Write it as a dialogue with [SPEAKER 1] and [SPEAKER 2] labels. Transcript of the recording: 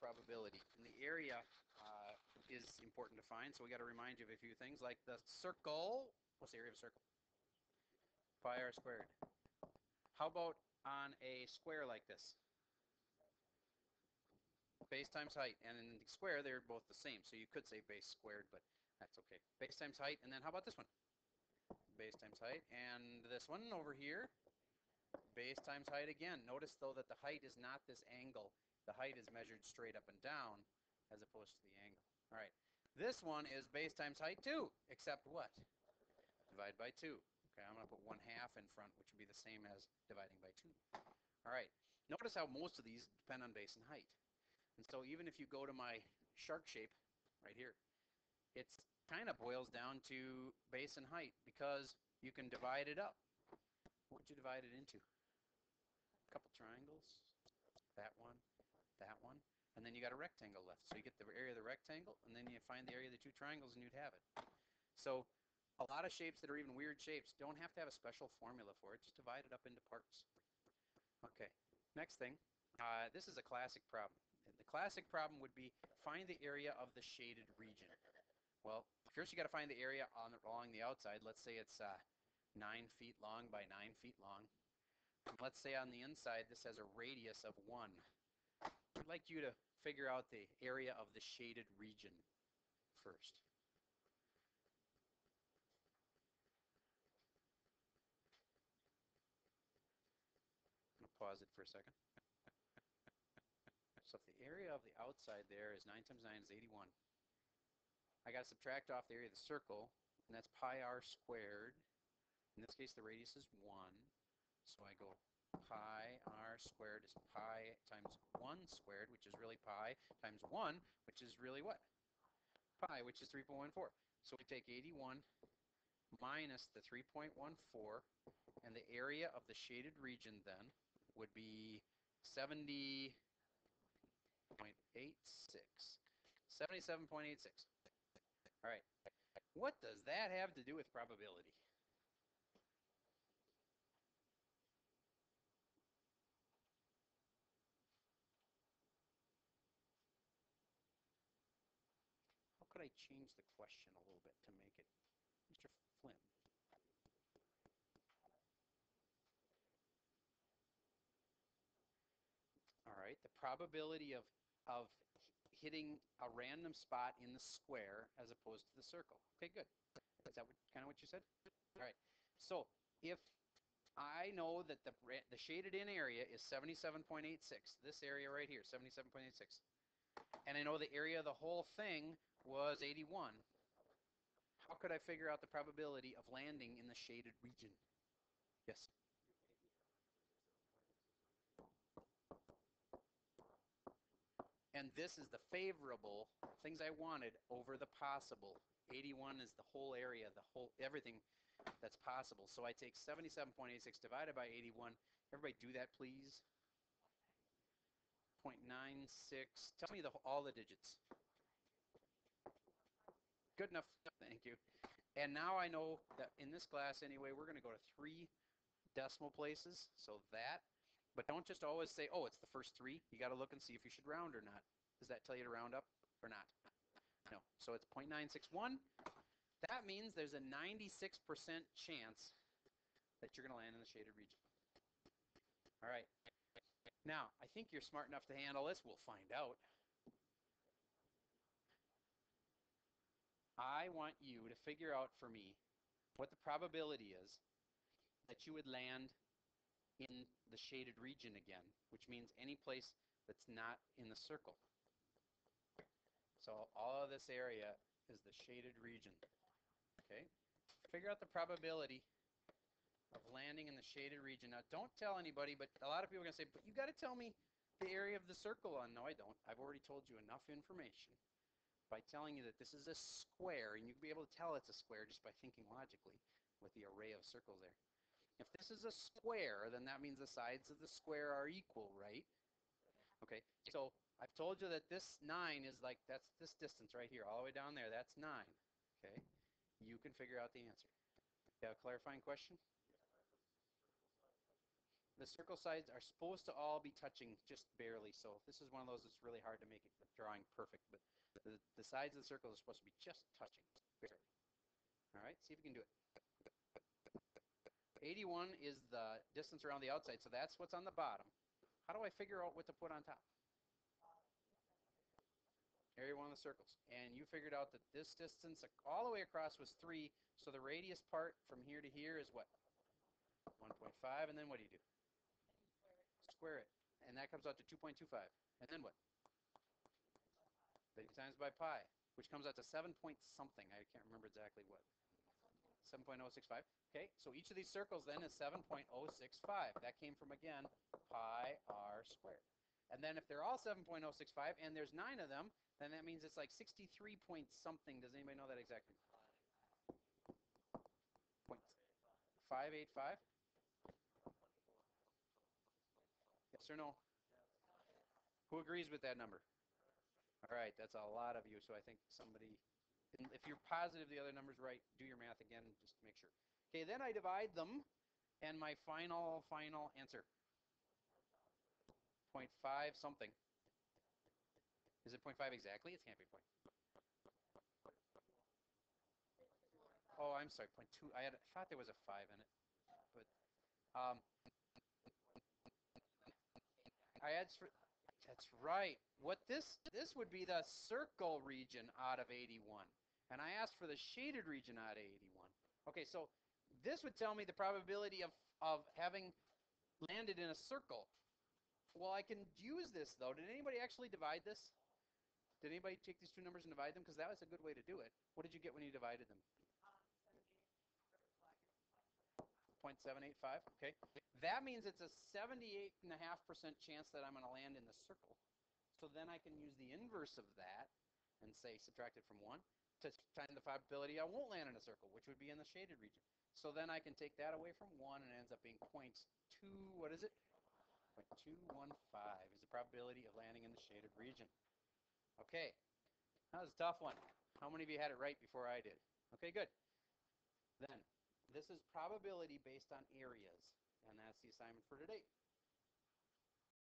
[SPEAKER 1] probability. And the area is important to find, so we got to remind you of a few things, like the circle. What's the area of a circle? Pi r squared. How about on a square like this? Base times height. And in the square, they're both the same, so you could say base squared, but that's okay. Base times height, and then how about this one? Base times height. And this one over here, base times height again. Notice, though, that the height is not this angle. The height is measured straight up and down as opposed to the angle. All right. This one is base times height too, except what? Divide by 2. Okay, I'm going to put 1/2 in front, which would be the same as dividing by 2. All right. Notice how most of these depend on base and height. And so even if you go to my shark shape right here, it kind of boils down to base and height because you can divide it up. What would you divide it into? A couple triangles, that one, and then you got a rectangle left. So you get the area of the rectangle, and then you find the area of the two triangles, and you'd have it. So a lot of shapes that are even weird shapes don't have to have a special formula for it. Just divide it up into parts. Okay, next thing. This is a classic problem. The classic problem would be find the area of the shaded region. Well, first you got to find the area along the outside. Let's say it's 9 feet long by 9 feet long. And let's say on the inside this has a radius of 1. I'd like you to figure out the area of the shaded region first. I'm going to pause it for a second. So if the area of the outside there is 9 times 9 is 81. I got to subtract off the area of the circle, and that's pi r squared. In this case, the radius is 1. So I go pi r squared is pi times 1 squared, which is really pi, times 1, which is really what? Pi, which is 3.14. So we take 81 minus the 3.14, and the area of the shaded region then would be 70.86. 77.86. All right. What does that have to do with probability? How could I change the question a little bit to make it, Mr. Flynn? All right. The probability of hitting a random spot in the square as opposed to the circle. Okay, good. Is that kind of what you said? All right. So if I know that the shaded in area is 77.86, this area right here, 77.86, and I know the area of the whole thing was 81, how could I figure out the probability of landing in the shaded region? Yes? And this is the favorable things I wanted over the possible. 81 is the whole area, the whole everything that's possible. So I take 77.86 divided by 81. Everybody do that, please. 0.96. Tell me all the digits. Good enough. Thank you. And now I know that in this class anyway, we're going to go to 3 decimal places. So that. But don't just always say, oh, it's the first 3. You got to look and see if you should round or not. Does that tell you to round up or not? No. So it's 0.961. That means there's a 96% chance that you're going to land in the shaded region. All right. Now, I think you're smart enough to handle this. We'll find out. I want you to figure out for me what the probability is that you would land in the shaded region again, which means any place that's not in the circle. So all of this area is the shaded region. Okay? Figure out the probability of landing in the shaded region. Now, don't tell anybody, but a lot of people are going to say, but you got to tell me the area of the circle. No, I don't. I've already told you enough information by telling you that this is a square, and you can be able to tell it's a square just by thinking logically with the array of circles there. If this is a square, then that means the sides of the square are equal, right? Okay, so I've told you that this 9 is like, that's this distance right here, all the way down there, that's 9. Okay, you can figure out the answer. You have a clarifying question? the circle sides are supposed to all be touching just barely. So this is one of those that's really hard to make it drawing perfect, but the sides of the circle are supposed to be just touching, barely. All right, see if you can do it. 81 is the distance around the outside, so that's what's on the bottom. How do I figure out what to put on top? Area one of the circles. And you figured out that this distance all the way across was 3, so the radius part from here to here is what? 1.5, and then what do? Square it. And that comes out to 2.25. And then what? 50 times by pi, which comes out to 7 point something. I can't remember exactly what. 7.065. Okay, so each of these circles then is 7.065. That came from, again, pi r squared. And then if they're all 7.065 and there's 9 of them, then that means it's like 63 point something. Does anybody know that exactly? 0.585? Yes or no? Who agrees with that number? All right, that's a lot of you, so I think somebody, if you're positive the other number's right, do your math again just to make sure. Okay, then I divide them, and my final answer, 0.5 something. Is it 0.5 exactly? It can't be 0. Oh, I'm sorry, 0.2. I thought there was a 5 in it, but that's right. What this would be the circle region out of 81, and I asked for the shaded region out of 81. Okay, so this would tell me the probability of having landed in a circle. Well, I can use this though. Did anybody actually divide this? Did anybody take these two numbers and divide them? Because that was a good way to do it. What did you get when you divided them? 0.785. Okay. That means it's a 78.5% chance that I'm going to land in the circle. So then I can use the inverse of that and say subtract it from 1 to find the probability I won't land in a circle, which would be in the shaded region. So then I can take that away from 1 and it ends up being 0.2, what is it? 0.215 is the probability of landing in the shaded region. Okay, that was a tough one. How many of you had it right before I did? Okay, good. Then, this is probability based on areas, and that's the assignment for today.